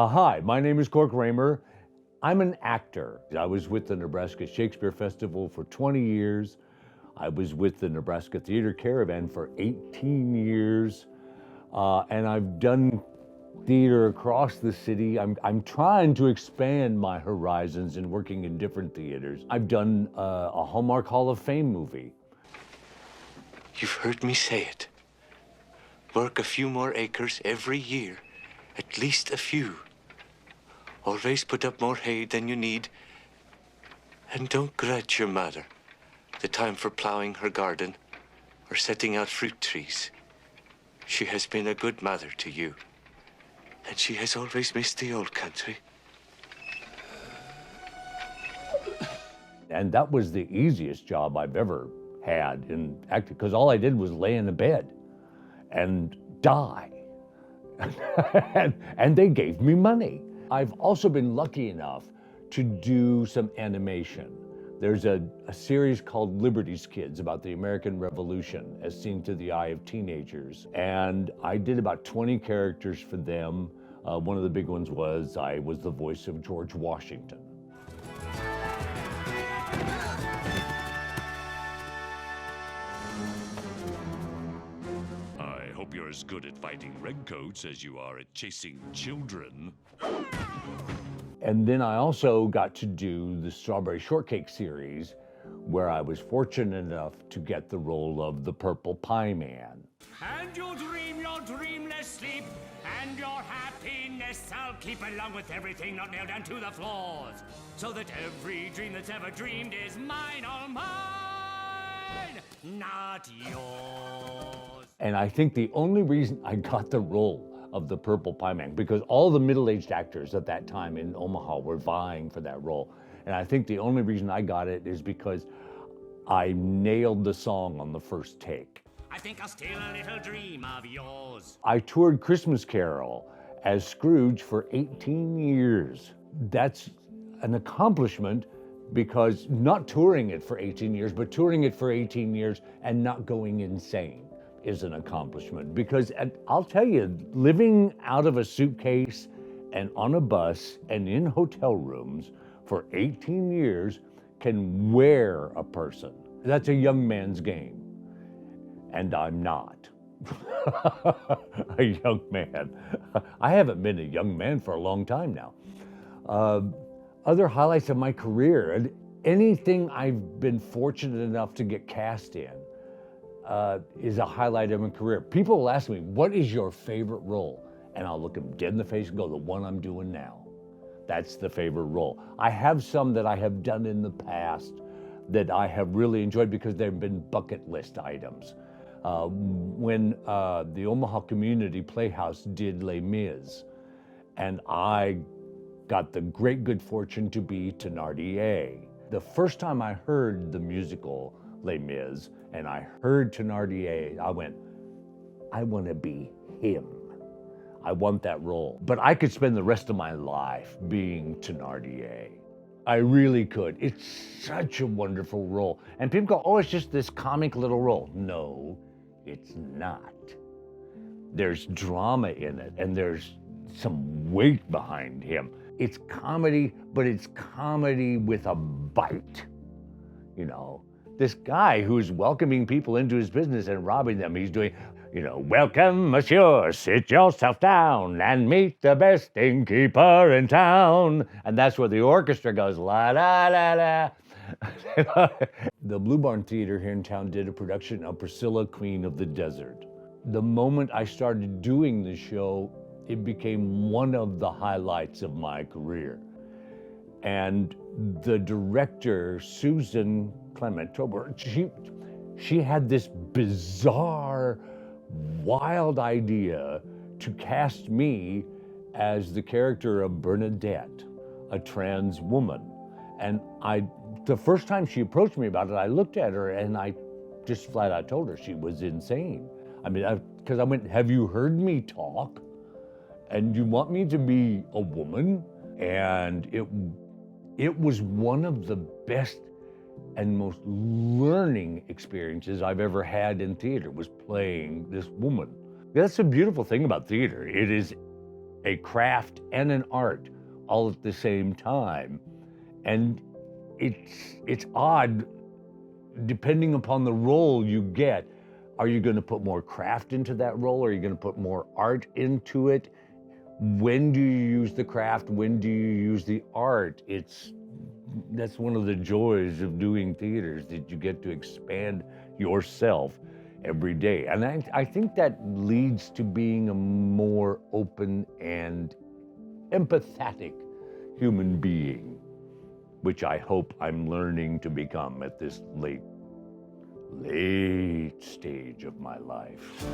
Hi, my name is Cork. I'm an actor. I was with the Nebraska Shakespeare Festival for 20 years. I was with the Nebraska Theater Caravan for 18 years. And I've done theater across the city. I'm trying to expand my horizons and working in different theaters. I've done a Hallmark Hall of Fame movie. You've heard me say it. Work a few more acres every year, at least a few. Always put up more hay than you need. And don't grudge your mother the time for plowing her garden or setting out fruit trees. She has been a good mother to you, and she has always missed the old country. And that was the easiest job I've ever had in acting, because all I did was lay in a bed and die. and they gave me money. I've also been lucky enough to do some animation. There's a series called Liberty's Kids about the American Revolution as seen through the eye of teenagers. And I did about 20 characters for them. One of the big ones was I was the voice of George Washington. I hope you're as good at fighting redcoats as you are at chasing children. And then I also got to do the Strawberry Shortcake series, where I was fortunate enough to get the role of the Purple Pie Man. And you dream your dreamless sleep, and your happiness I'll keep along with everything not nailed down to the floors, so that every dream that's ever dreamed is mine, all mine, not yours. And I think the only reason I got the role of the Purple Pie Man, because all the middle-aged actors at that time in Omaha were vying for that role. And I think the only reason I got it is because I nailed the song on the first take. I think I'll steal a little dream of yours. I toured Christmas Carol as Scrooge for 18 years. That's an accomplishment, because not touring it for 18 years, but touring it for 18 years and not going insane is an accomplishment. Because I'll tell you, living out of a suitcase and on a bus and in hotel rooms for 18 years can wear a person. That's a young man's game. And I'm not a young man. I haven't been a young man for a long time now. Other highlights of my career, anything I've been fortunate enough to get cast in is a highlight of my career. People will ask me, what is your favorite role? And I'll look them dead in the face and go, the one I'm doing now. That's the favorite role. I have some that I have done in the past that I have really enjoyed because they've been bucket list items. When the Omaha Community Playhouse did Les Mis, and I got the great good fortune to be Thénardier. The first time I heard the musical Les Mis, and I heard Thénardier, I went, I want to be him. I want that role. But I could spend the rest of my life being Thénardier. I really could. It's such a wonderful role. And people go, oh, it's just this comic little role. No, it's not. There's drama in it, and there's some weight behind him. It's comedy, but it's comedy with a bite, you know. This guy who's welcoming people into his business and robbing them, he's doing, you know, welcome, monsieur, sit yourself down and meet the best innkeeper in town. And that's where the orchestra goes, la, la, la, la. The Blue Barn Theater here in town did a production of Priscilla, Queen of the Desert. The moment I started doing the show, it became one of the highlights of my career. And the director, Susan Clement Tober, she had this bizarre, wild idea to cast me as the character of Bernadette, a trans woman. And the first time she approached me about it, I looked at her and I just flat out told her she was insane. I mean, because I went, have you heard me talk? And you want me to be a woman? And it was one of the best and most learning experiences I've ever had in theater, was playing this woman. That's the beautiful thing about theater. It is a craft and an art all at the same time. And it's odd, depending upon the role you get. Are you going to put more craft into that role? Are you going to put more art into it? When do you use the craft? When do you use the art? That's one of the joys of doing theater, is that you get to expand yourself every day. And I think that leads to being a more open and empathetic human being, which I hope I'm learning to become at this late stage of my life.